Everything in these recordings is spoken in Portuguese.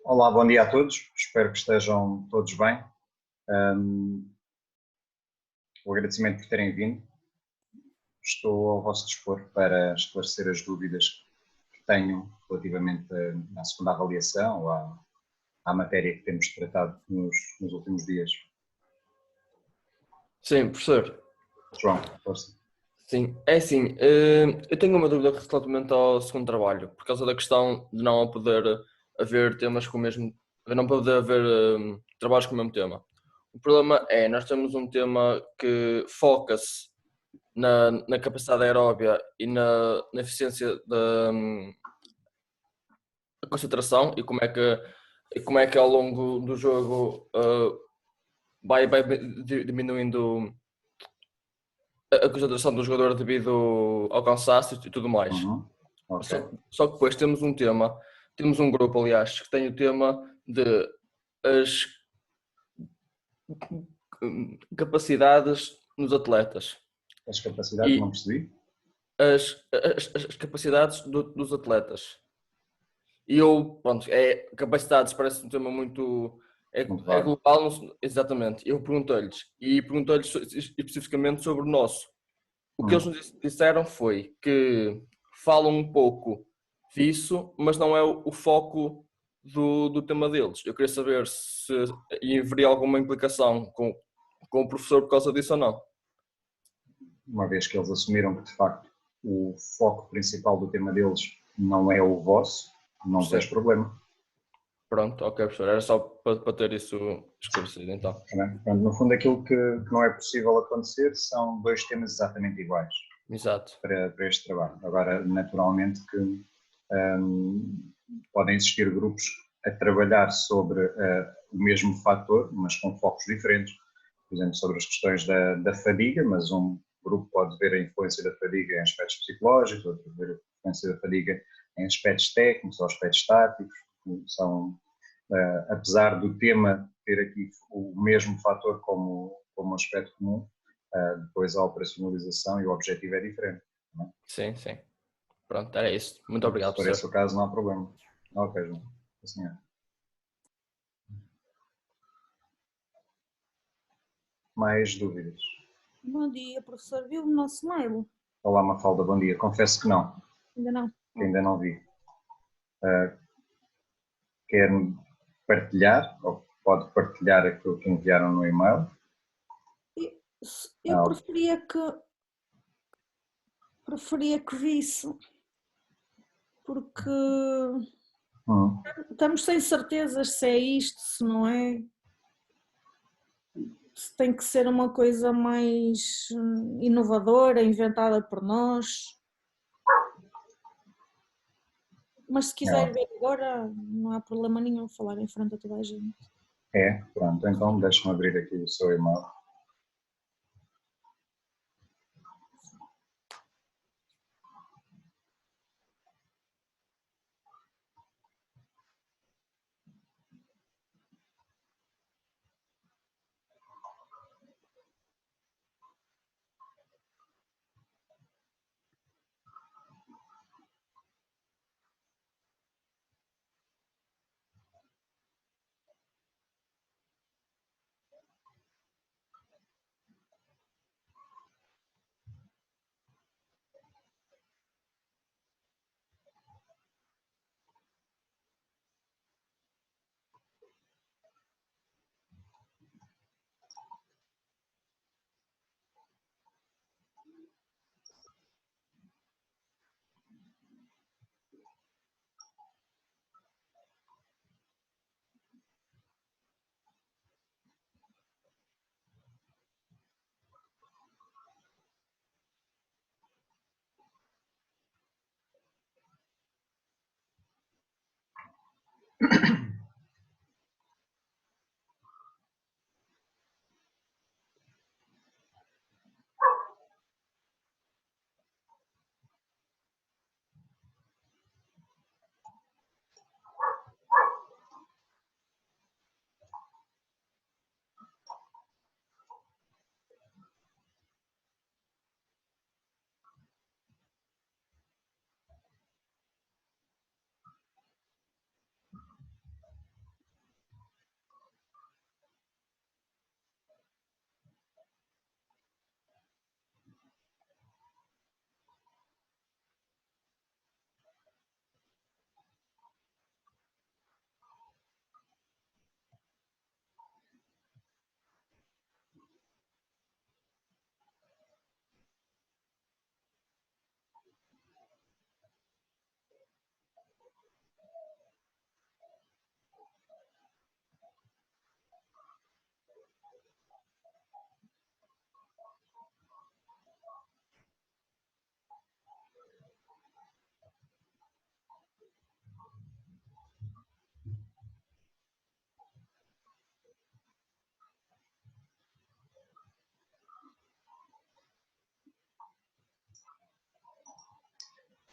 Olá, bom dia a todos. Espero que estejam todos bem. O agradecimento por terem vindo. Estou ao vosso dispor para esclarecer as dúvidas que tenham relativamente à segunda avaliação ou à matéria que temos tratado nos últimos dias. Sim, professor. João, força. Sim, é assim, eu tenho uma dúvida relativamente ao segundo trabalho, por causa da questão de não poder haver temas com o mesmo, não poder haver trabalhos com o mesmo tema. O problema é, nós temos um tema que foca-se na capacidade aeróbia e na eficiência da concentração e como é que ao longo do jogo vai diminuindo a concentração do jogador devido ao cansaço e tudo mais. Uhum. Ok. Só que depois temos um grupo, aliás, que tem o tema de as capacidades nos atletas. As capacidades, não E percebi? as capacidades dos atletas. E eu, pronto, capacidades parece um tema muito. Muito É vago. global, exatamente. Eu perguntei-lhes especificamente sobre o nosso. O que eles Hum. nos disseram foi que falam um pouco disso, mas não é o foco do tema deles. Eu queria saber se haveria alguma implicação com o professor por causa disso ou não. Uma vez que eles assumiram que, de facto, o foco principal do tema deles não é o vosso, não vejo Sim. problema. Pronto, ok, professor. Era só para ter isso esclarecido, então. Portanto, no fundo, aquilo que não é possível acontecer são dois temas exatamente iguais Exato. para este trabalho. Agora, naturalmente que podem existir grupos a trabalhar sobre o mesmo fator, mas com focos diferentes. Por exemplo, sobre as questões da fadiga, mas um grupo pode ver a influência da fadiga em aspectos psicológicos, outro ver a influência da fadiga em aspectos técnicos ou aspectos táticos. São, apesar do tema ter aqui o mesmo fator como aspecto comum, depois a operacionalização e o objetivo é diferente. Não é? Sim, sim. Pronto, era isso. Muito obrigado, Se for esse professor. o caso, não há problema. Ok, João. Sim, senhor. Mais dúvidas? Bom dia, professor. Viu o nosso mail? Olá, Mafalda, bom dia. Confesso que não, Ainda não? que ainda não vi. Quer partilhar, ou pode partilhar aquilo que enviaram no e-mail? Eu preferia que visse, porque estamos sem certezas se é isto, se não é. Se tem que ser uma coisa mais inovadora, inventada por nós. Mas se quiser ver agora, não há problema nenhum falar em frente a toda a gente. É? Pronto, então deixa-me abrir aqui o seu e-mail.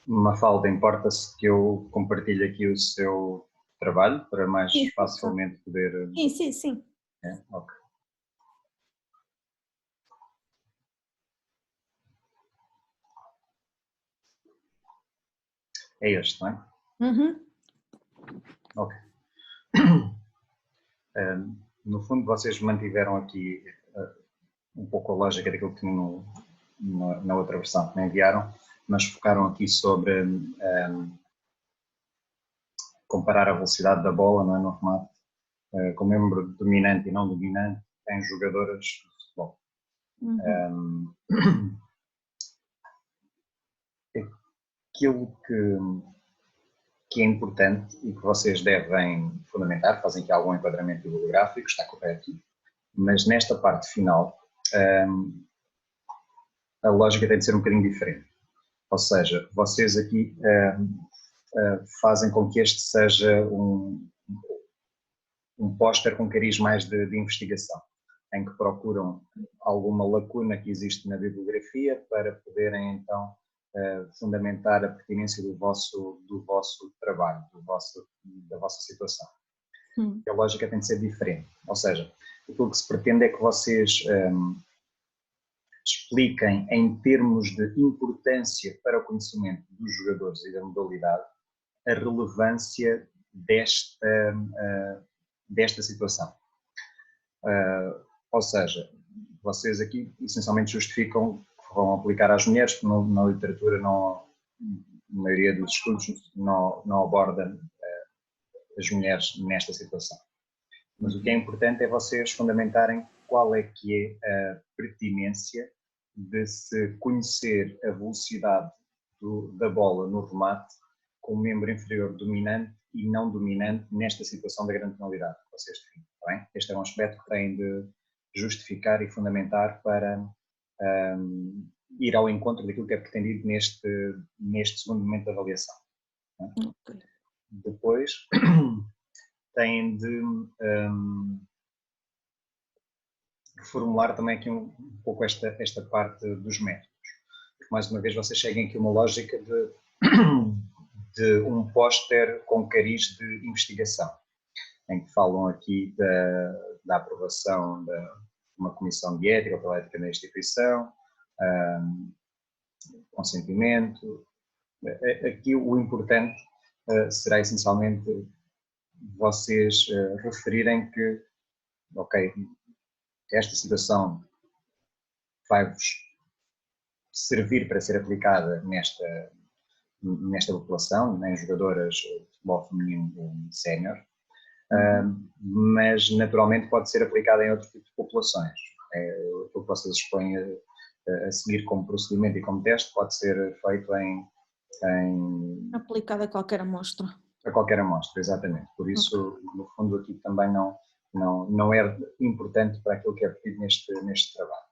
Mafalda, importa-se que eu compartilhe aqui o seu trabalho para mais Sim, facilmente poder... sim, sim, sim. Ok. É este, não é? Uhum. Ok. No fundo, vocês mantiveram aqui um pouco a lógica daquilo que tinham na outra versão que me enviaram, mas focaram aqui sobre comparar a velocidade da bola, não é, no remate, com membro dominante e não dominante em jogadoras de futebol. Uhum. Aquilo que é importante e que vocês devem fundamentar, fazem aqui algum enquadramento bibliográfico, está correto, mas nesta parte final a lógica tem de ser um bocadinho diferente. Ou seja, vocês aqui fazem com que este seja um póster com cariz mais de investigação, em que procuram alguma lacuna que existe na bibliografia para poderem então fundamentar a pertinência do vosso trabalho, da vossa situação. A lógica tem de ser diferente, ou seja, aquilo que se pretende é que vocês expliquem em termos de importância para o conhecimento dos jogadores e da modalidade a relevância desta situação. Ou seja, vocês aqui essencialmente justificam que vão aplicar às mulheres, que na literatura, na maioria dos estudos, não aborda as mulheres nesta situação. Mas o que é importante é vocês fundamentarem qual é que é a pertinência de se conhecer a velocidade da bola no remate com o membro inferior dominante e não dominante nesta situação da grande penalidade que vocês definem. Está bem? Este é um aspecto que têm de justificar e fundamentar para ir ao encontro daquilo que é pretendido neste segundo momento da avaliação. Okay. Depois têm de reformular também aqui um pouco esta parte dos métodos. Porque, mais uma vez, vocês seguem aqui uma lógica de um póster com cariz de investigação, em que falam aqui da aprovação de uma comissão de ética pela ética da instituição, consentimento. Aqui o importante será essencialmente vocês referirem que, ok, esta situação vai-vos servir para ser aplicada nesta população, em jogadoras de futebol feminino sénior, mas naturalmente pode ser aplicada em outro tipo de populações. O que vocês expõem a seguir como procedimento e como teste pode ser feito aplicado a qualquer amostra. A qualquer amostra, exatamente. Por isso, no fundo, aqui também não é importante para aquilo que é pedido neste trabalho.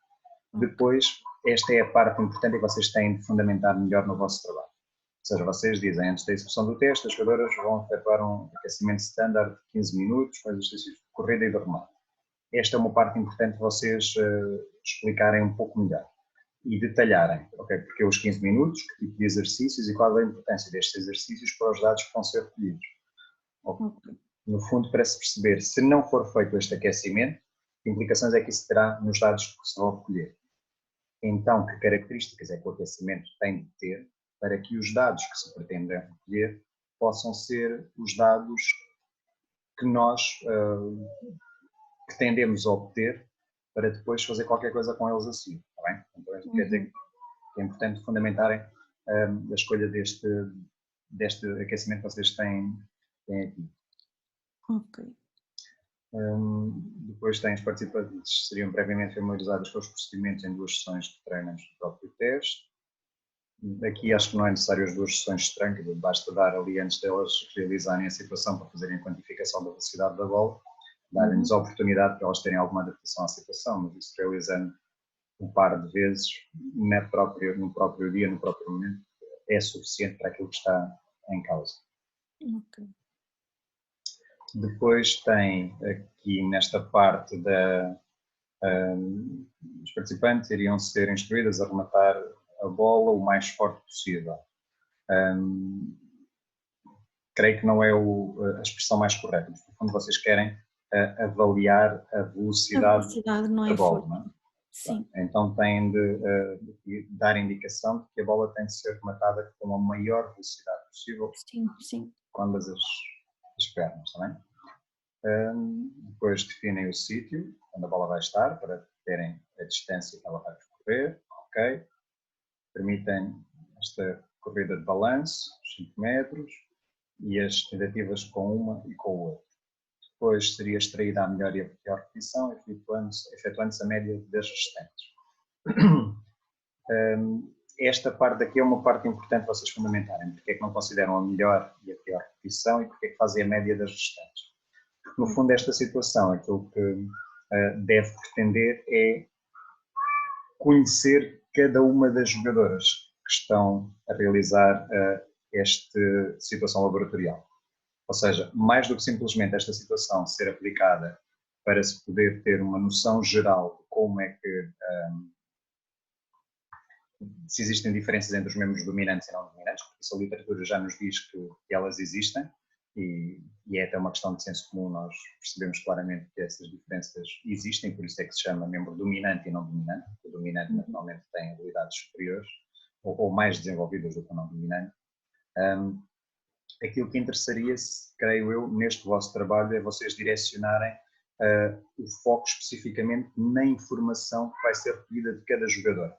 Depois, esta é a parte importante que vocês têm de fundamentar melhor no vosso trabalho. Ou seja, vocês dizem, antes da execução do teste, as jogadoras vão efetuar um aquecimento standard de 15 minutos com exercícios de corrida e de remate. Esta é uma parte importante de vocês explicarem um pouco melhor e detalharem, ok, porque os 15 minutos, que tipo de exercícios e qual é a importância destes exercícios para os dados que vão ser recolhidos. No fundo, para se perceber, se não for feito este aquecimento, que implicações é que isso terá nos dados que se vão recolher? Então, que características é que o aquecimento tem de ter para que os dados que se pretendem recolher possam ser os dados que nós pretendemos obter para depois fazer qualquer coisa com eles assim, está bem? Então, quer dizer que é importante fundamentarem a escolha deste aquecimento que vocês têm aqui. Ok. Depois têm os participantes seriam previamente familiarizados com os procedimentos em 2 sessões de treinos do próprio teste. Aqui acho que não é necessário as 2 sessões de treino, basta dar ali antes delas realizarem a situação para fazerem a quantificação da velocidade da bola, darem-nos a oportunidade para elas terem alguma adaptação à situação, mas isso realizando um par de vezes no próprio dia, no próprio momento, é suficiente para aquilo que está em causa. Ok. Depois tem aqui nesta parte os participantes iriam ser instruídos a rematar a bola o mais forte possível. hum, creio que não é a expressão mais correta, mas no fundo vocês querem avaliar a A velocidade velocidade não da é bola, força. não é? Sim, Então têm de dar indicação de que a bola tem de ser rematada com a maior velocidade possível sim, sim. com ambas as pernas, também. Depois definem o sítio onde a bola vai estar para terem a distância que ela vai percorrer, ok? Permitem esta corrida de balanço, 5 metros, e as tentativas com uma e com o outro. Depois seria extraída a melhor e a pior repetição, efetuando-se a média das restantes. Esta parte aqui é uma parte importante vocês fundamentarem. Porque é que não consideram a melhor e a pior repetição e porque é que fazem a média das restantes. Porque, no fundo, esta situação, aquilo que deve pretender é conhecer cada uma das jogadoras que estão a realizar esta situação laboratorial. Ou seja, mais do que simplesmente esta situação ser aplicada para se poder ter uma noção geral de como é que se existem diferenças entre os membros dominantes e não dominantes, porque isso a literatura já nos diz que elas existem e é até uma questão de senso comum, nós percebemos claramente que essas diferenças existem, por isso é que se chama membro dominante e não dominante, porque o dominante naturalmente tem habilidades superiores ou mais desenvolvidas do que o não dominante. Aquilo que interessaria-se, creio eu, neste vosso trabalho é vocês direcionarem o foco especificamente na informação que vai ser recolhida de cada jogador.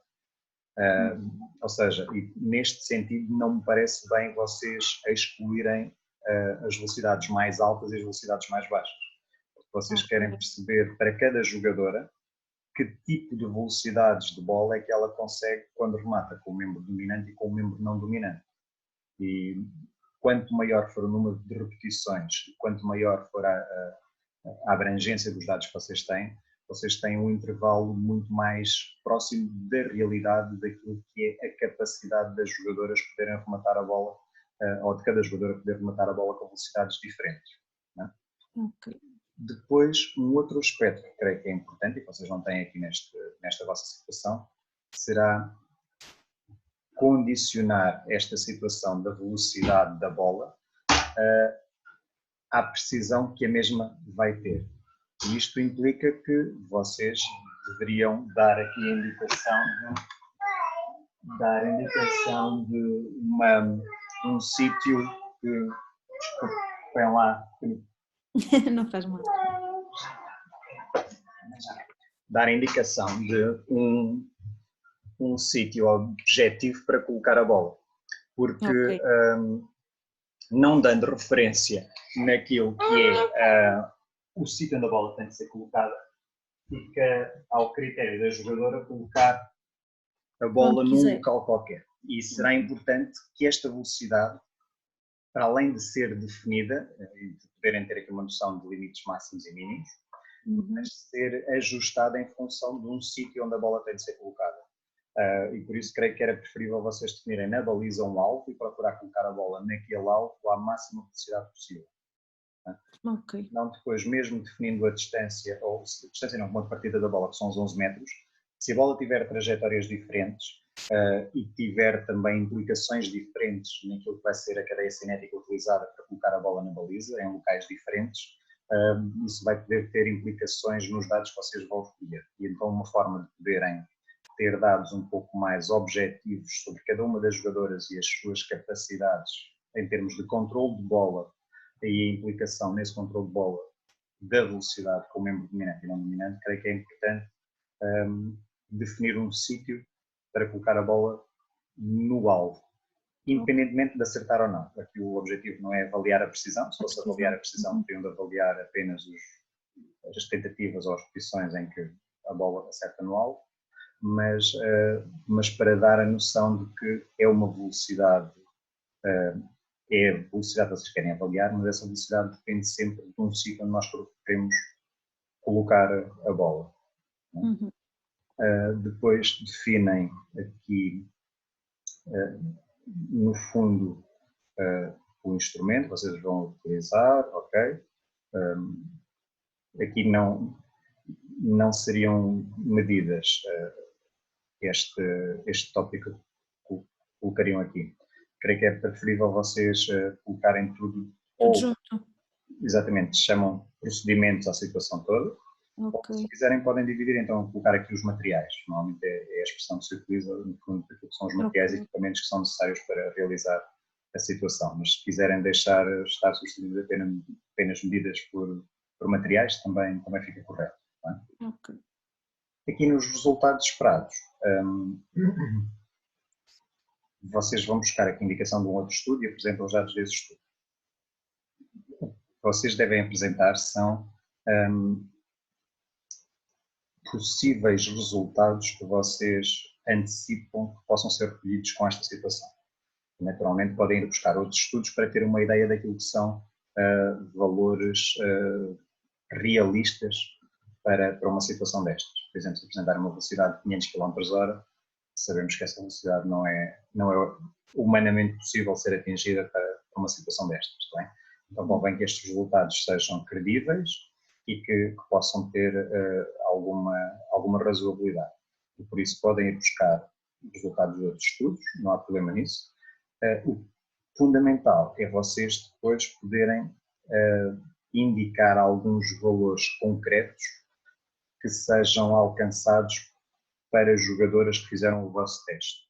Ou seja, e neste sentido não me parece bem vocês excluírem as velocidades mais altas e as velocidades mais baixas. Vocês querem perceber para cada jogadora que tipo de velocidades de bola é que ela consegue quando remata com o membro dominante e com o membro não dominante. E quanto maior for o número de repetições, quanto maior for a abrangência dos dados que vocês têm um intervalo muito mais próximo da realidade daquilo que é a capacidade das jogadoras poderem rematar a bola, ou de cada jogadora poder rematar a bola com velocidades diferentes. Não é? Ok. Depois, um outro aspecto que creio que é importante e que vocês não têm aqui nesta vossa situação, será condicionar esta situação da velocidade da bola à precisão que a mesma vai ter. E isto implica que vocês deveriam dar aqui a indicação de um sítio que, desculpem lá, Não faz mal. dar a indicação de um sítio objetivo para colocar a bola. Porque não dando referência naquilo que é o sítio onde a bola tem de ser colocada, fica ao critério da jogadora colocar a bola num local qualquer. E será importante que esta velocidade, para além de ser definida, e de poderem ter aqui uma noção de limites máximos e mínimos, mas ser ajustada em função de um sítio onde a bola tem de ser colocada. E por isso creio que era preferível vocês definirem na baliza um alvo e procurar colocar a bola naquele alvo à máxima velocidade possível. Okay. Não depois, mesmo definindo a distância, ou a distância não, uma partida da bola, que são os 11 metros, se a bola tiver trajetórias diferentes e tiver também implicações diferentes naquilo que vai ser a cadeia cinética utilizada para colocar a bola na baliza, em locais diferentes, isso vai poder ter implicações nos dados que vocês vão recolher. E então uma forma de poderem ter dados um pouco mais objetivos sobre cada uma das jogadoras e as suas capacidades em termos de controle de bola e a implicação nesse controle de bola da velocidade com o membro dominante e não dominante, creio que é importante definir um sítio para colocar a bola no alvo, independentemente de acertar ou não. Aqui o objetivo não é avaliar a precisão, se fosse avaliar a precisão, teriam de avaliar apenas as tentativas ou as posições em que a bola acerta no alvo, mas para dar a noção de que é uma velocidade, é a velocidade que vocês querem avaliar, mas essa velocidade depende sempre de um sítio onde nós queremos colocar a bola. Depois definem aqui, no fundo, o instrumento que vocês vão utilizar, ok? Aqui não seriam medidas este tópico que colocariam aqui. creio que é preferível vocês colocarem tudo, Tudo ou junto. exatamente, chamam procedimentos à situação toda, ou Ok. se quiserem podem dividir, então colocar aqui os materiais, normalmente é a expressão que se utiliza no fundo daquilo que são os materiais e Ok. equipamentos que são necessários para realizar a situação, mas se quiserem deixar estar substituídas apenas medidas por materiais, também fica correto. Não é? Ok. Aqui nos resultados esperados, vocês vão buscar aqui a indicação de um outro estudo e apresentam os dados desse estudo. O que vocês devem apresentar são possíveis resultados que vocês antecipam que possam ser recolhidos com esta situação. Naturalmente podem ir buscar outros estudos para ter uma ideia daquilo que são valores realistas para uma situação destas. Por exemplo, se apresentar uma velocidade de 500 km/h, sabemos que essa velocidade não é humanamente possível ser atingida para uma situação destas. Tá bem? Então convém que estes resultados sejam credíveis e que possam ter alguma razoabilidade. E por isso podem ir buscar resultados de outros estudos, não há problema nisso. O fundamental é vocês depois poderem indicar alguns valores concretos que sejam alcançados para jogadoras que fizeram o vosso teste,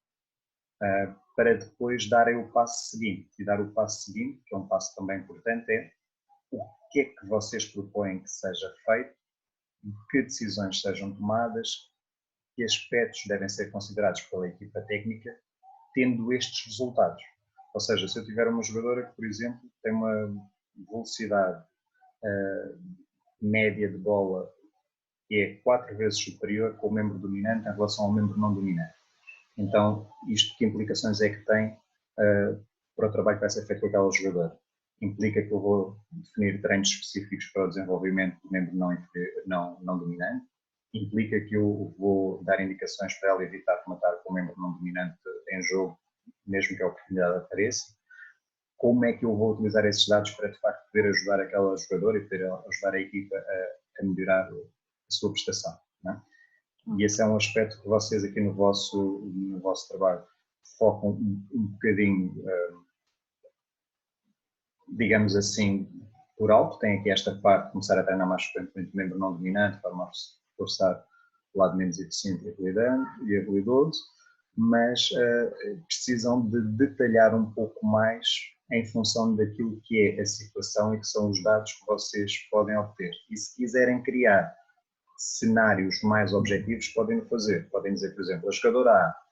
para depois darem o passo seguinte. E dar o passo seguinte, que é um passo também importante, é o que é que vocês propõem que seja feito, que decisões sejam tomadas, que aspectos devem ser considerados pela equipa técnica, tendo estes resultados. Ou seja, se eu tiver uma jogadora que, por exemplo, tem uma velocidade média de bola que é 4 vezes superior com o membro dominante em relação ao membro não dominante. Então, isto que implicações é que tem para o trabalho que vai ser feito com aquela jogadora? Implica que eu vou definir treinos específicos para o desenvolvimento do membro não dominante, implica que eu vou dar indicações para ela evitar rematar com o membro não dominante em jogo, mesmo que a oportunidade apareça. Como é que eu vou utilizar esses dados para, de facto, poder ajudar aquela jogadora e poder ajudar a equipa a melhorar a sua prestação, não é? E esse é um aspecto que vocês aqui no vosso trabalho focam um bocadinho, digamos assim, por alto. Tem aqui esta parte de começar a treinar mais frequentemente o membro não dominante para reforçar o lado menos eficiente e habilidoso, mas precisam de detalhar um pouco mais em função daquilo que é a situação e que são os dados que vocês podem obter. E se quiserem criar cenários mais objetivos, podem o fazer. Podem dizer, por exemplo, a jogadora A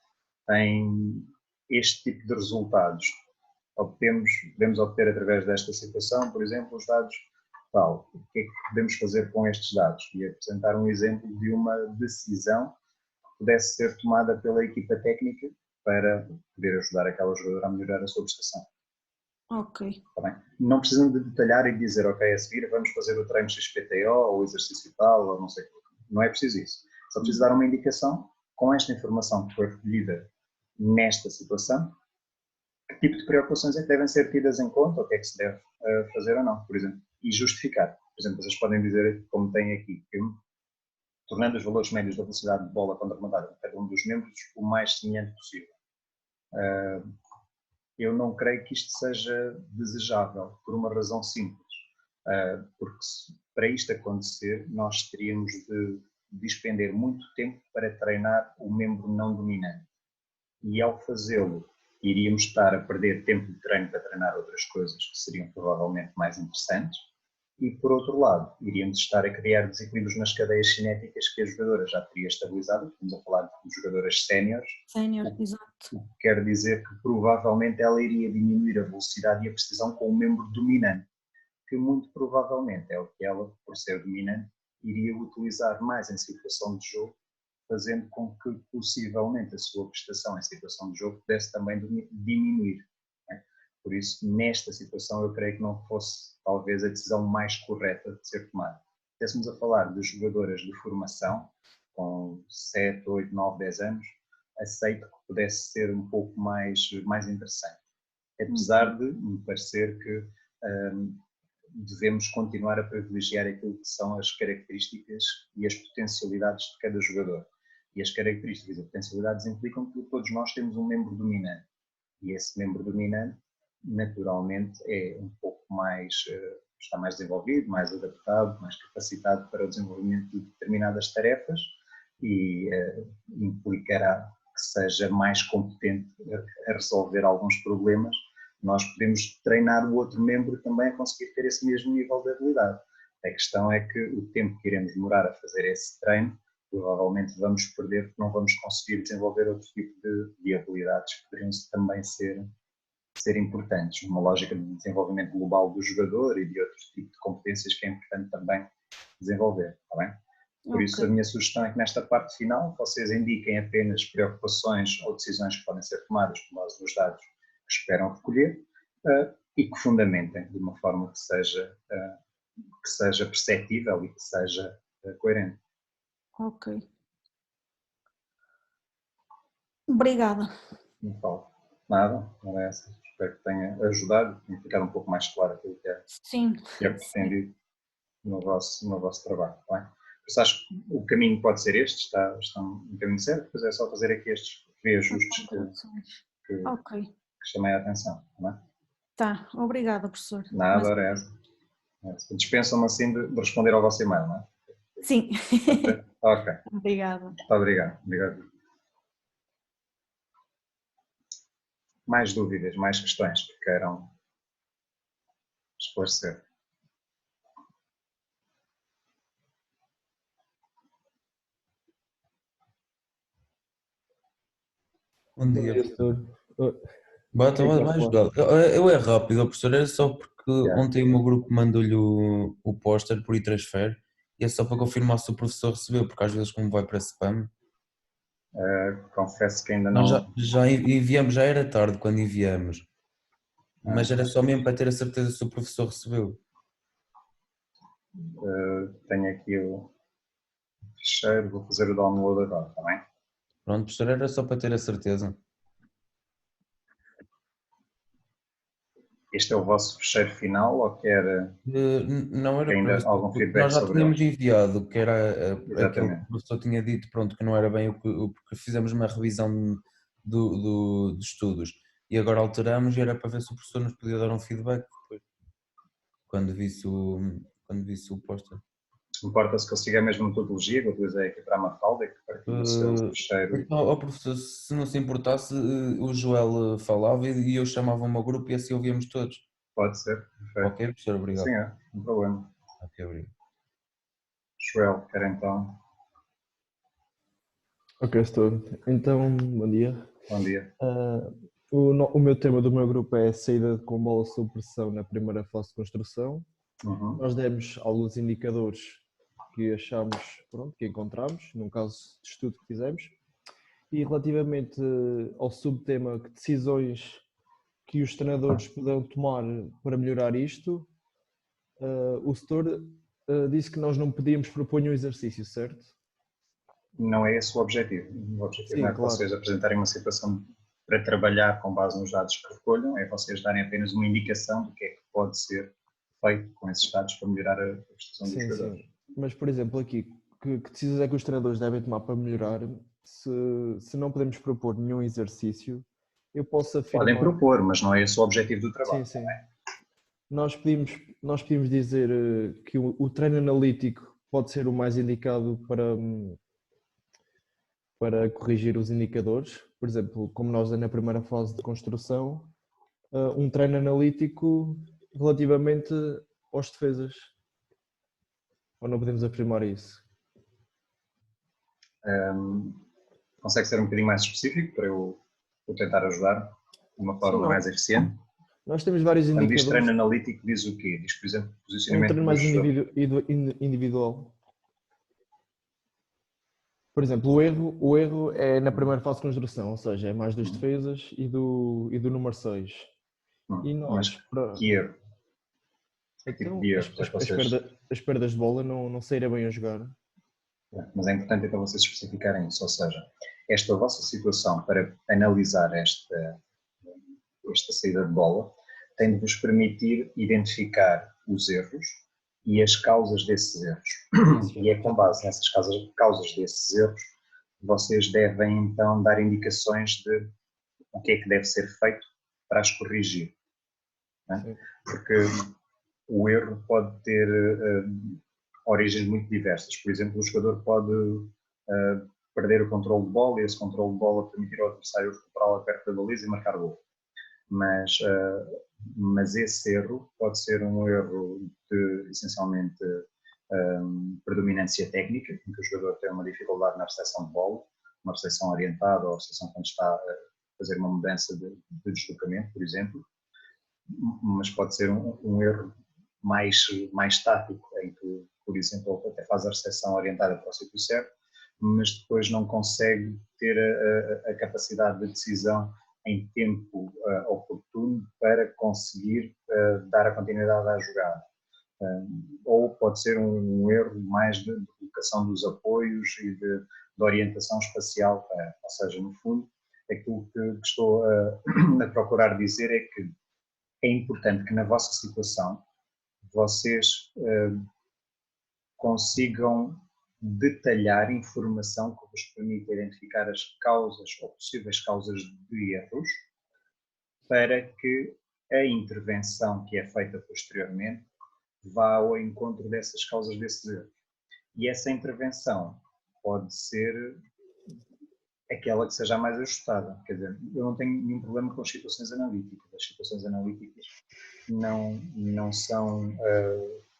tem este tipo de resultados. Podemos obter através desta situação, por exemplo, os dados tal. O que é que podemos fazer com estes dados? E apresentar um exemplo de uma decisão que pudesse ser tomada pela equipa técnica para poder ajudar aquela jogadora a melhorar a sua prestação. Ok. Tá bem? Não precisam de detalhar e dizer, ok, a seguir vamos fazer o treino XPTO ou o exercício tal, ou não sei o que. Não é preciso isso. Só preciso dar uma indicação com esta informação que foi recolhida nesta situação, que tipo de preocupações é que devem ser tidas em conta, o que é que se deve fazer ou não, por exemplo, e justificar. Por exemplo, vocês podem dizer, como tem aqui, que tornando os valores médios da velocidade de bola quando arrematada cada um dos membros o mais semelhante possível. Eu não creio que isto seja desejável, por uma razão simples, porque para isto acontecer nós teríamos de despender muito tempo para treinar o membro não dominante e ao fazê-lo iríamos estar a perder tempo de treino para treinar outras coisas que seriam provavelmente mais interessantes e por outro lado iríamos estar a criar desequilíbrios nas cadeias cinéticas que a jogadora já teria estabilizado. Estamos a falar de jogadoras séniores. Sénior, exato. O que quer dizer que provavelmente ela iria diminuir a velocidade e a precisão com o membro dominante, que muito provavelmente é o que ela, por ser dominante, iria utilizar mais em situação de jogo, fazendo com que possivelmente a sua prestação em situação de jogo pudesse também diminuir. Né? Por isso, nesta situação, eu creio que não fosse talvez a decisão mais correta de ser tomada. Se estivéssemos a falar de jogadoras de formação, com 7, 8, 9, 10 anos, aceito que pudesse ser um pouco mais interessante. Apesar de me parecer que devemos continuar a privilegiar aquilo que são as características e as potencialidades de cada jogador. E as características e potencialidades implicam que todos nós temos um membro dominante. E esse membro dominante, naturalmente, é um pouco mais, está mais desenvolvido, mais adaptado, mais capacitado para o desenvolvimento de determinadas tarefas e implicará que seja mais competente a resolver alguns problemas. Nós podemos treinar o outro membro também a conseguir ter esse mesmo nível de habilidade. A questão é que o tempo que iremos demorar a fazer esse treino, provavelmente vamos perder porque não vamos conseguir desenvolver outro tipo de habilidades que poderiam também ser importantes. Uma lógica de desenvolvimento global do jogador e de outro tipo de competências que é importante também desenvolver, está bem? Por isso, a minha sugestão é que nesta parte final vocês indiquem apenas preocupações ou decisões que podem ser tomadas com base nos dados que esperam recolher e que fundamentem de uma forma que seja perceptível e que seja coerente. Ok. Obrigada. Não falo nada, não é essa. Espero que tenha ajudado e ficar um pouco mais claro aquilo que é, Sim. que é pretendido no vosso trabalho. Tá bem? Por isso acho que o caminho pode ser este, está um caminho certo, depois é só fazer aqui estes reajustes que chamei a atenção. Não é? Tá, obrigada, professor. Nada, ora é essa. Dispensam-me assim de responder ao vosso e-mail, não é? Sim. Ok. Obrigada. Muito obrigado. Obrigado. Mais dúvidas, mais questões que queiram esclarecer? Bom dia, professor. Vai ajudar. Eu é rápido, professor, era só porque ontem o meu grupo mandou-lhe o póster por e-transfer e é só para confirmar se o professor recebeu, porque às vezes como vai para spam. Confesso que ainda não... Nós já enviamos, já era tarde quando enviamos, mas era só mesmo para ter a certeza se o professor recebeu. Tenho aqui o ficheiro, vou fazer o download agora, está bem? Pronto, professor, era só para ter a certeza. Este é o vosso fecheiro final ou quer não era ainda algum feedback nós já sobre tínhamos ele? enviado, que era aquilo que Exatamente. o professor tinha dito, pronto, que não era bem porque fizemos uma revisão dos estudos e agora alteramos e era para ver se o professor nos podia dar um feedback depois, quando visse o póster. Importa-se que eu siga a mesma metodologia que eu utilizei aqui para a Mafalda, que partilha o seu fecheiro. Então, professor, se não se importasse, o Joel falava e eu chamava o meu grupo e assim ouvíamos todos. Pode ser, perfeito. Ok, professor, obrigado. Sim, não problema. Ok, obrigado. Joel, quer então? Ok, estou. Então, bom dia. Bom dia. O meu tema do meu grupo é a saída com bola sob pressão na primeira fase de construção. Nós demos alguns indicadores que achamos, pronto, que encontramos, num caso de estudo que fizemos. E relativamente ao subtema que decisões que os treinadores poderão tomar para melhorar isto, o setor disse que nós não podíamos propor um exercício, certo? Não é esse o objetivo. O objetivo Sim, não é que claro. vocês apresentarem uma situação para trabalhar com base nos dados que recolham, é vocês darem apenas uma indicação do que é que pode ser feito com esses dados para melhorar a prestação dos jogadores. Sim. Mas, por exemplo, aqui, que decisões é que os treinadores devem tomar para melhorar? Se não podemos propor nenhum exercício, eu posso afirmar... Podem propor, mas não é esse o objetivo do trabalho. Sim. Nós podemos dizer que o treino analítico pode ser o mais indicado para corrigir os indicadores. Por exemplo, como nós na primeira fase de construção, um treino analítico relativamente aos defesas. Ou não podemos afirmar isso? Consegue ser um bocadinho mais específico para eu tentar ajudar de uma forma mais eficiente? Nós temos vários Quando indicadores. diz treino analítico, diz o quê? Diz, por exemplo, posicionamento treino mais do individual. Por exemplo, o erro é na primeira fase de construção, ou seja, é mais dos defesas e do número 6. E nós, que erro? Então, as perdas de bola não saíram bem a jogar. Mas é importante então vocês especificarem isso, ou seja, esta vossa situação para analisar esta saída de bola tem de vos permitir identificar os erros e as causas desses erros. E é com base nessas causas desses erros que vocês devem então dar indicações de o que é que deve ser feito traz corrigir. Né? Porque o erro pode ter origens muito diversas. Por exemplo, o jogador pode perder o controle de bola e esse controle de bola permitir ao adversário recuperá-la perto da baliza e marcar gol. Mas esse erro pode ser um erro de, essencialmente, predominância técnica, em que o jogador tem uma dificuldade na recepção de bola, uma recepção orientada ou recepção quando está a fazer uma mudança de deslocamento, por exemplo, mas pode ser um erro mais tático, em que, por exemplo, ele até faz a recepção orientada para o sítio certo, mas depois não consegue ter a capacidade de decisão em tempo oportuno para conseguir dar a continuidade à jogada. Ou pode ser um erro mais de colocação dos apoios e de orientação espacial, ou seja, no fundo, aquilo que estou a procurar dizer é que é importante que na vossa situação vocês consigam detalhar informação que vos permita identificar as causas ou possíveis causas de erros para que a intervenção que é feita posteriormente vá ao encontro dessas causas desses erros. E essa intervenção pode ser aquela que seja mais ajustada. Quer dizer, eu não tenho nenhum problema com as situações analíticas. As situações analíticas não são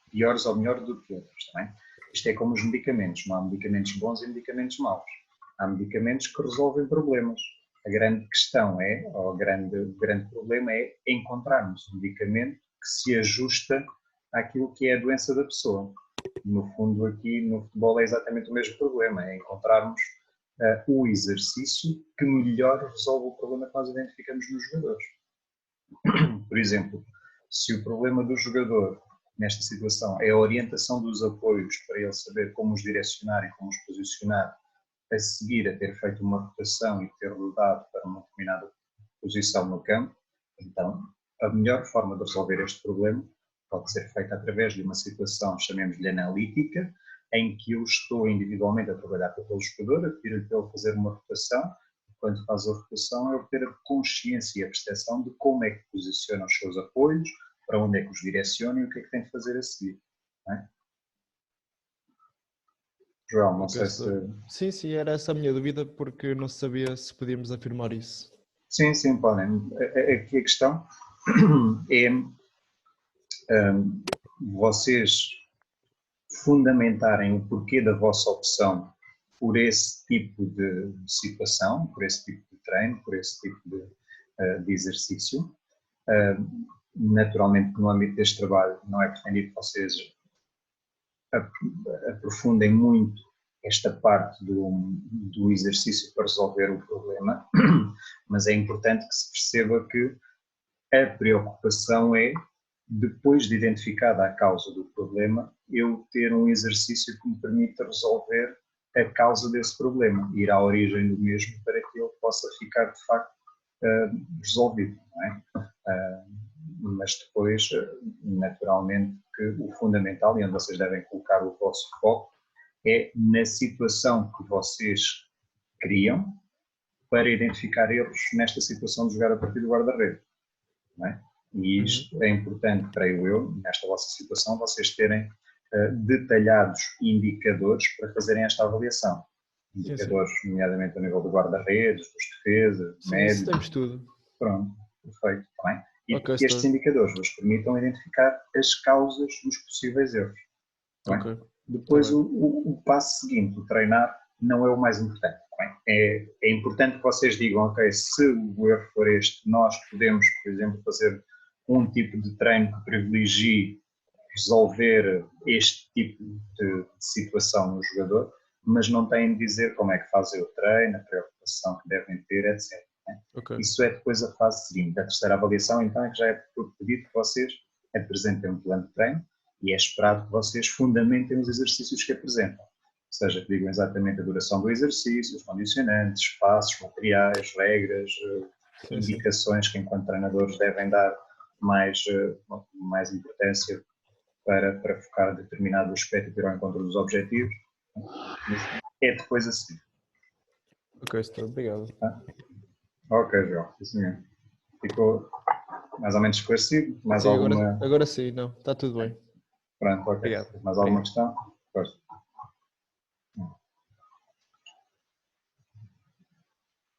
piores ou melhores do que outras, também. Isto é como os medicamentos, não há medicamentos bons e medicamentos maus. Há medicamentos que resolvem problemas. A grande questão o grande problema é encontrarmos um medicamento que se ajusta àquilo que é a doença da pessoa. No fundo, aqui no futebol é exatamente o mesmo problema, é encontrarmos o exercício que melhor resolve o problema que nós identificamos nos jogadores. Por exemplo, se o problema do jogador nesta situação é a orientação dos apoios para ele saber como os direcionar e como os posicionar a seguir a ter feito uma rotação e ter rodado para uma determinada posição no campo, então a melhor forma de resolver este problema pode ser feita através de uma situação, chamemos-lhe analítica, em que eu estou individualmente a trabalhar com aquele jogador, a pedir-lhe para ele fazer uma rotação, e quando faz a rotação eu ter a consciência e a percepção de como é que posiciona os seus apoios, para onde é que os direciona e o que é que tem de fazer a seguir. Não é? João, não sei se... Sim, era essa a minha dúvida, porque não sabia se podíamos afirmar isso. Sim, podem. Aqui a questão é vocês fundamentarem o porquê da vossa opção por esse tipo de situação, por esse tipo de treino, por esse tipo de exercício. Naturalmente, no âmbito deste trabalho, não é pretendido que vocês aprofundem muito esta parte do exercício para resolver o problema, mas é importante que se perceba que a preocupação é, depois de identificada a causa do problema, eu ter um exercício que me permita resolver a causa desse problema, ir à origem do mesmo para que ele possa ficar de facto resolvido, não é? Mas depois, naturalmente, que o fundamental e onde vocês devem colocar o vosso foco é na situação que vocês criam para identificar erros nesta situação de jogar a partir do guarda-redes, não é? E isto é importante, creio eu, nesta vossa situação, vocês terem detalhados indicadores para fazerem esta avaliação. Indicadores, nomeadamente a nível do guarda-redes, dos defesas, médios. Temos tudo. Pronto, perfeito, está bem? E que estes indicadores vos permitam identificar as causas dos possíveis erros. Okay. Depois, o passo seguinte, o treinar, não é o mais importante. É importante que vocês digam, ok, se o erro for este, nós podemos, por exemplo, fazer um tipo de treino que privilegie resolver este tipo de situação no jogador, mas não têm de dizer como é que fazem o treino, a preocupação que devem ter, etc. Isso é depois a fase seguinte. A terceira avaliação, então, é que já é pedido que vocês apresentem um plano de treino e é esperado que vocês fundamentem os exercícios que apresentam. Ou seja, que digam exatamente a duração do exercício, os condicionantes, passos, materiais, regras, indicações que enquanto treinadores devem dar mais importância para focar determinado aspecto e ter ao encontro dos objetivos. É depois a seguir. Ok, obrigado. Ok, João, isso mesmo. Ficou mais ou menos esclarecido? Mais Sim, alguma... agora sim, não, está tudo bem. Pronto, ok. Obrigado. Mais alguma questão? Pois.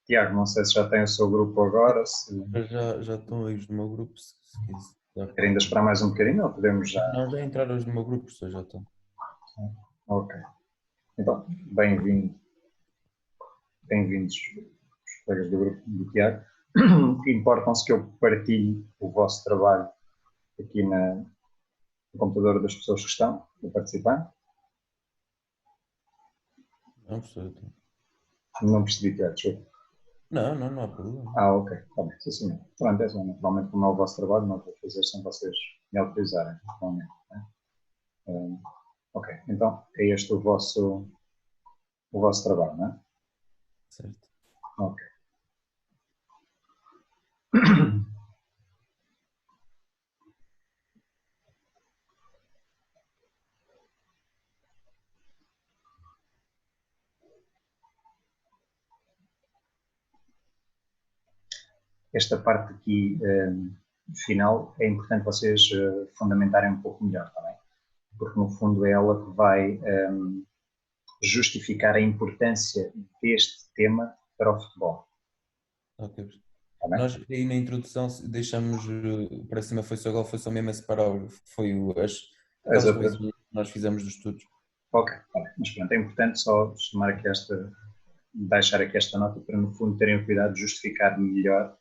Tiago, não sei se já tem o seu grupo agora, se Já estão aí os do meu grupo, se quiser. quer ainda esperar mais um bocadinho ou podemos já... Não, já entraram os do meu grupo, já estão. Ok. Então, bem-vindos os colegas do grupo do Tiago. Importam-se que eu partilhe o vosso trabalho aqui no computador das pessoas que estão a participar? Não, professor, então. Não percebi, Tiago, desculpa. Não há problema. Ok, está bem, sim senhor. Pronto, é assim, naturalmente como é o vosso trabalho, não vou fazer sem vocês me autorizarem, naturalmente. Ok, então é este o vosso trabalho, não é? Certo. Ok. Esta parte aqui final é importante vocês fundamentarem um pouco melhor, está bem? Porque no fundo é ela que vai justificar a importância deste tema para o futebol. Ok. Está bem? Nós aí na introdução deixamos para cima foi só gol, foi só mesmo a separar, foi aquelas coisas que nós fizemos dos estudos. Ok, está bem. Mas pronto, é importante só deixar aqui esta nota para no fundo terem o cuidado de justificar melhor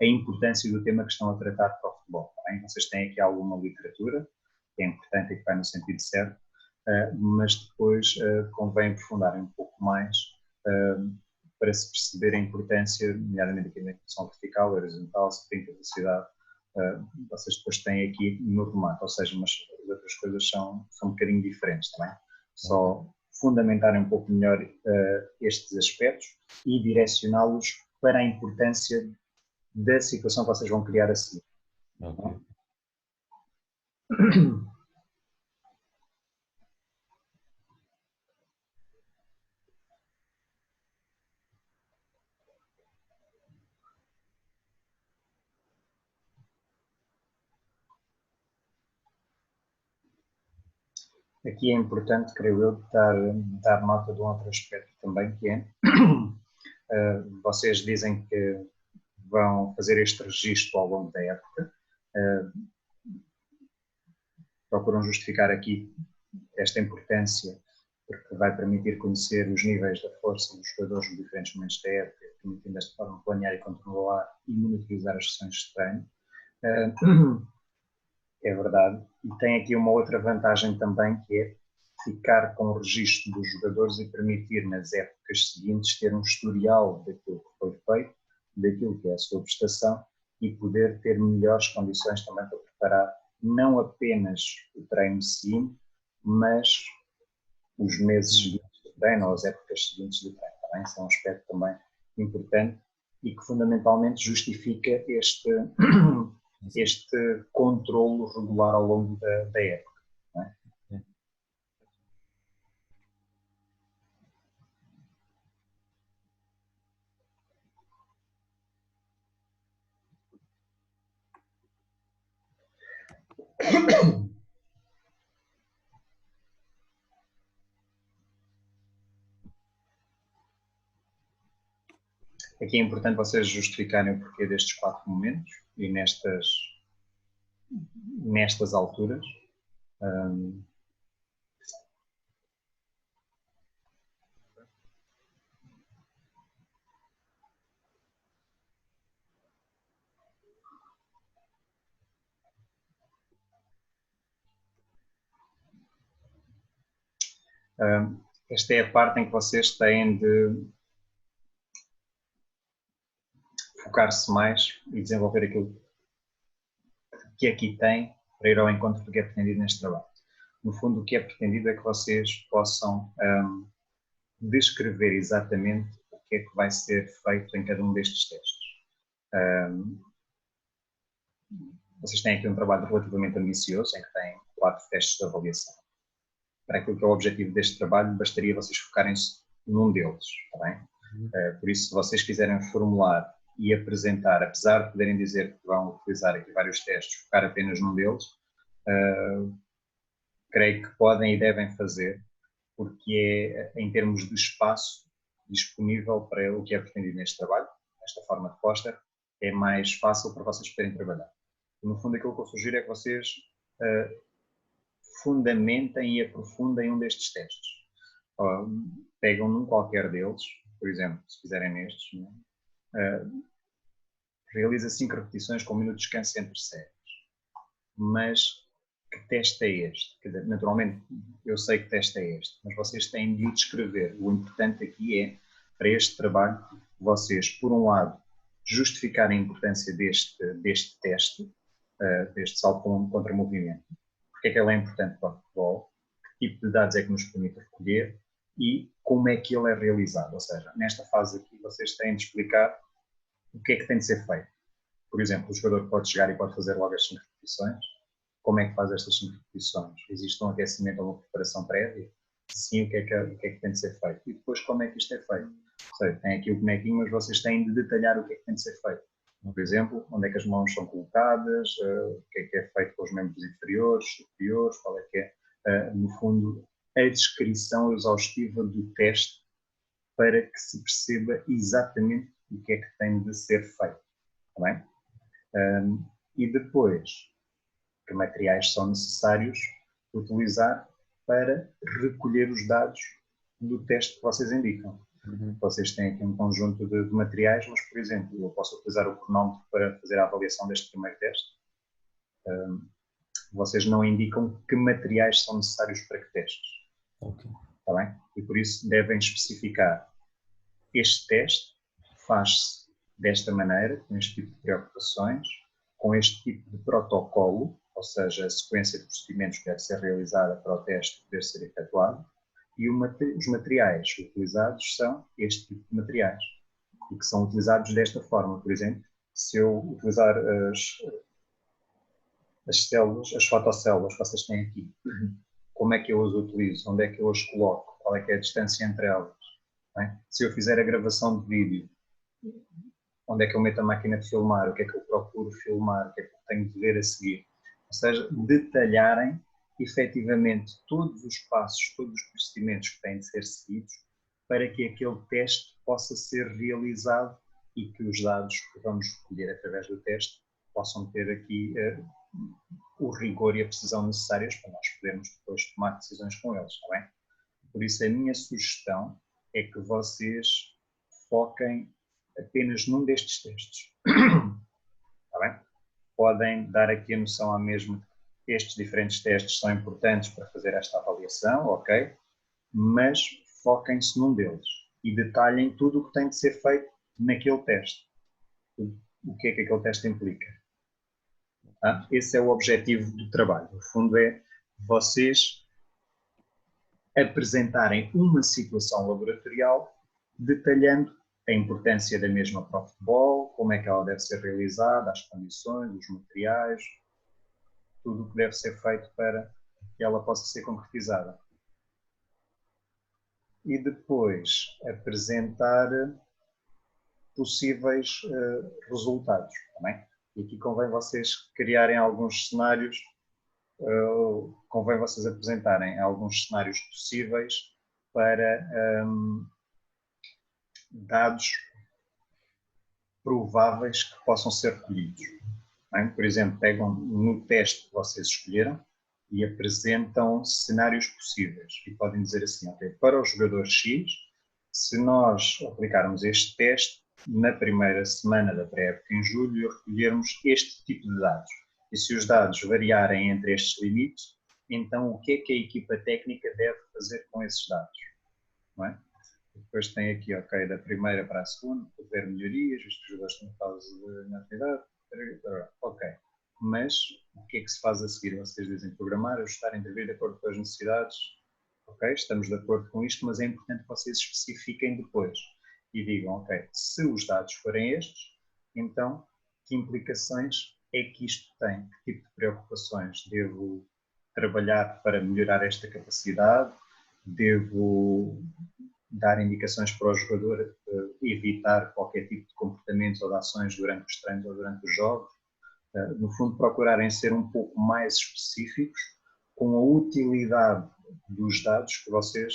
a importância do tema que estão a tratar para o futebol. Está bem? Vocês têm aqui alguma literatura, que é importante e que vai no sentido certo, mas depois convém aprofundarem um pouco mais para se perceber a importância, nomeadamente aqui na equação vertical, horizontal, sprint, velocidade, vocês depois têm aqui no remate, ou seja, mas as outras coisas são um bocadinho diferentes também. Só fundamentarem um pouco melhor estes aspectos e direcioná-los para a importância da situação que vocês vão criar a seguir. Okay. Aqui é importante, creio eu, dar nota de um outro aspecto também, que é, vocês dizem que vão fazer este registro ao longo da época, procuram justificar aqui esta importância, porque vai permitir conhecer os níveis da força dos jogadores nos diferentes momentos da época, permitindo desta forma planear e controlar e monitorizar as sessões de treino. É verdade. E tem aqui uma outra vantagem também, que é ficar com o registro dos jogadores e permitir nas épocas seguintes ter um historial daquilo que foi feito, daquilo que é a sua prestação e poder ter melhores condições também para preparar não apenas o treino seguinte, mas os meses seguintes do treino ou as épocas seguintes do treino. Também isso é um aspecto também importante e que fundamentalmente justifica este controlo regular ao longo da época. Não é? Aqui é importante vocês justificarem o porquê destes 4 momentos e nestas alturas. Esta é a parte em que vocês têm de focar-se mais e desenvolver aquilo que aqui tem para ir ao encontro do que é pretendido neste trabalho. No fundo, o que é pretendido é que vocês possam descrever exatamente o que é que vai ser feito em cada um destes testes. Vocês têm aqui um trabalho relativamente ambicioso, em que têm 4 testes de avaliação. Para aquilo que é o objetivo deste trabalho, bastaria vocês focarem-se num deles, está bem? Por isso, se vocês quiserem formular e apresentar, apesar de poderem dizer que vão utilizar aqui vários testes, focar apenas num deles, creio que podem e devem fazer, porque é, em termos de espaço disponível para o que é pretendido neste trabalho, esta forma de póster, é mais fácil para vocês poderem trabalhar. E, no fundo, aquilo que eu sugiro é que vocês fundamentem e aprofundem um destes testes. Pegam num qualquer deles, por exemplo, se fizerem nestes, realiza 5 repetições com 1 minuto de descanso entre séries. Mas que teste é este? Naturalmente, eu sei que teste é este, mas vocês têm de o descrever. O importante aqui é, para este trabalho, vocês, por um lado, justificarem a importância deste teste, deste salto contra movimento. Porque é que ele é importante para o futebol, que tipo de dados é que nos permite recolher e como é que ele é realizado. Ou seja, nesta fase aqui, vocês têm de explicar o que é que tem de ser feito. Por exemplo, o jogador pode chegar e pode fazer logo as 5 repetições. Como é que faz estas 5 repetições? Existe um aquecimento ou uma preparação prévia? Sim, o que é que tem de ser feito? E depois, como é que isto é feito? Ou seja, tem aqui o bonequinho, mas vocês têm de detalhar o que é que tem de ser feito. Por exemplo, onde é que as mãos são colocadas, o que é feito com os membros inferiores, superiores, qual é que é, no fundo, a descrição exaustiva do teste para que se perceba exatamente o que é que tem de ser feito. Está bem? E depois, que materiais são necessários utilizar para recolher os dados do teste que vocês indicam. Vocês têm aqui um conjunto de materiais, mas, por exemplo, eu posso utilizar o cronómetro para fazer a avaliação deste primeiro teste. Vocês não indicam que materiais são necessários para que testes. Ok. Está bem? E por isso devem especificar este teste faz-se desta maneira, com este tipo de preocupações, com este tipo de protocolo, ou seja, a sequência de procedimentos que deve ser realizada para o teste poder ser efetuado, e os materiais utilizados são este tipo de materiais, e que são utilizados desta forma. Por exemplo, se eu utilizar as células, as fotocélulas que vocês têm aqui, como é que eu as utilizo? Onde é que eu as coloco? Qual é que é a distância entre elas? Se eu fizer a gravação de vídeo, onde é que eu meto a máquina de filmar? O que é que eu procuro filmar? O que é que eu tenho de ver a seguir? Ou seja, detalharem efetivamente todos os passos, todos os procedimentos que têm de ser seguidos para que aquele teste possa ser realizado e que os dados que vamos recolher através do teste possam ter aqui o rigor e a precisão necessários para nós podermos depois tomar decisões com eles, está bem? Por isso a minha sugestão é que vocês foquem apenas num destes testes, está bem? Podem dar aqui a noção à mesma que estes diferentes testes são importantes para fazer esta avaliação, ok? Mas foquem-se num deles e detalhem tudo o que tem de ser feito naquele teste. O que é que aquele teste implica? Esse é o objetivo do trabalho. No fundo é vocês apresentarem uma situação laboratorial detalhando a importância da mesma para o futebol, como é que ela deve ser realizada, as condições, os materiais, tudo o que deve ser feito para que ela possa ser concretizada. E depois apresentar possíveis resultados, também. E aqui convém vocês criarem alguns cenários, convém vocês apresentarem alguns cenários possíveis para dados prováveis que possam ser recolhidos. Por exemplo, pegam no teste que vocês escolheram e apresentam cenários possíveis e podem dizer assim, ok, para o jogador X, se nós aplicarmos este teste na primeira semana da pré-época em julho e recolhermos este tipo de dados. E se os dados variarem entre estes limites, então o que é que a equipa técnica deve fazer com esses dados? Não é? Depois tem aqui, ok, da primeira para a segunda, haver melhorias, os jogadores estão em fase de atividade, ok. Mas o que é que se faz a seguir? Vocês dizem programar, ajustar, intervir de acordo com as necessidades. Ok, estamos de acordo com isto, mas é importante que vocês especifiquem depois e digam, ok, se os dados forem estes, então que implicações é que isto tem? Que tipo de preocupações? Devo trabalhar para melhorar esta capacidade? Devo dar indicações para o jogador, evitar qualquer tipo de comportamentos ou de ações durante os treinos ou durante os jogos. No fundo, procurarem ser um pouco mais específicos com a utilidade dos dados que vocês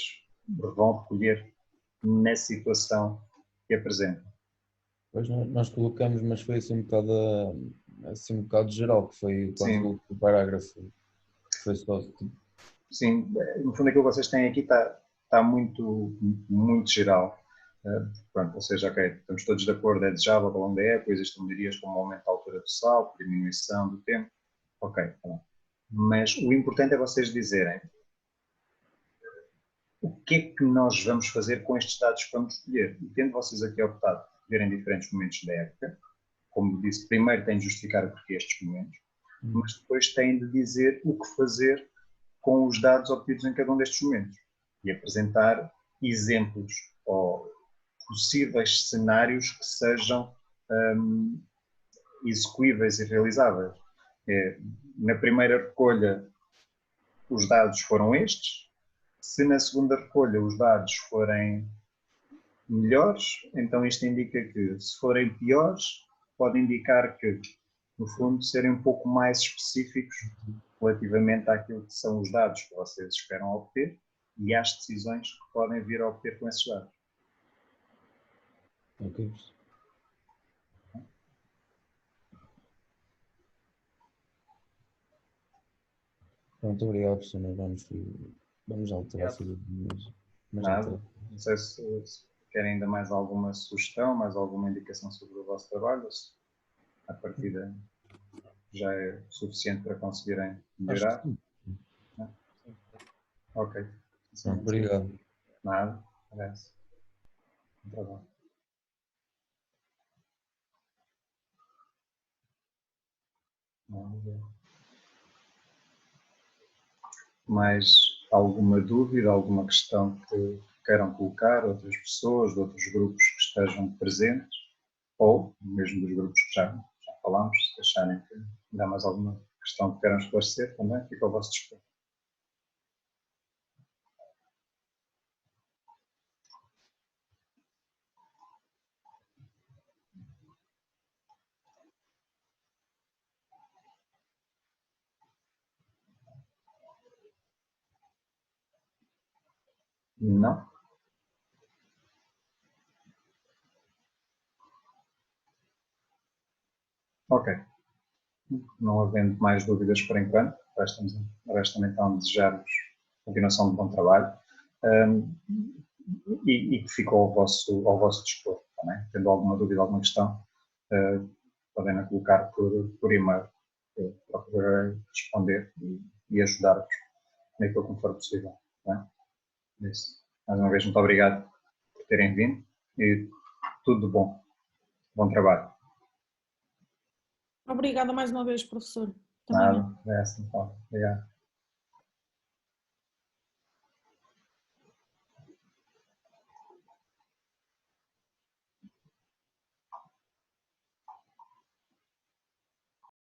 vão recolher na situação que apresentam. Pois nós colocamos, mas foi assim um bocado geral, que foi quase o último parágrafo. Foi só... Sim, no fundo aquilo que vocês têm aqui está muito, muito geral. Pronto, ou seja, ok, estamos todos de acordo, é desejável ao longo da época, existem melhorias como aumento da altura do salto, diminuição do tempo, ok, tá bom. Mas o importante é vocês dizerem o que é que nós vamos fazer com estes dados que vamos escolher. E tendo vocês aqui optado por escolher em diferentes momentos da época, como disse, primeiro têm de justificar o porquê estes momentos, mas depois têm de dizer o que fazer com os dados obtidos em cada um destes momentos e apresentar exemplos ou possíveis cenários que sejam execuíveis e realizáveis. Na primeira recolha os dados foram estes, se na segunda recolha os dados forem melhores, então isto indica que se forem piores, pode indicar que, no fundo, serem um pouco mais específicos relativamente àquilo que são os dados que vocês esperam obter e às decisões que podem vir a obter com esses dados. Ok. Muito obrigado, professor. Vamos alterar essa Nada. Não sei se querem ainda mais alguma sugestão, mais alguma indicação sobre o vosso trabalho, ou se a partida já é suficiente para conseguirem melhorar. Ok. Sim, obrigado. Nada, parece. Trabalho. Mais alguma dúvida, alguma questão que queiram colocar, outras pessoas, de outros grupos que estejam presentes, ou mesmo dos grupos que já falámos, se acharem que ainda há mais alguma questão que queiram esclarecer, também fica ao vosso dispor. Não? Ok. Não havendo mais dúvidas por enquanto, resta-me então desejar-vos continuação de bom trabalho e que fique ao vosso dispor. Também. Tendo alguma dúvida, alguma questão, podem colocar por e-mail. Eu procurarei responder e ajudar-vos naquilo que for possível. É isso. Mais uma vez, muito obrigado por terem vindo e tudo de bom. Bom trabalho. Obrigada mais uma vez, professor. Nada, então. Obrigado.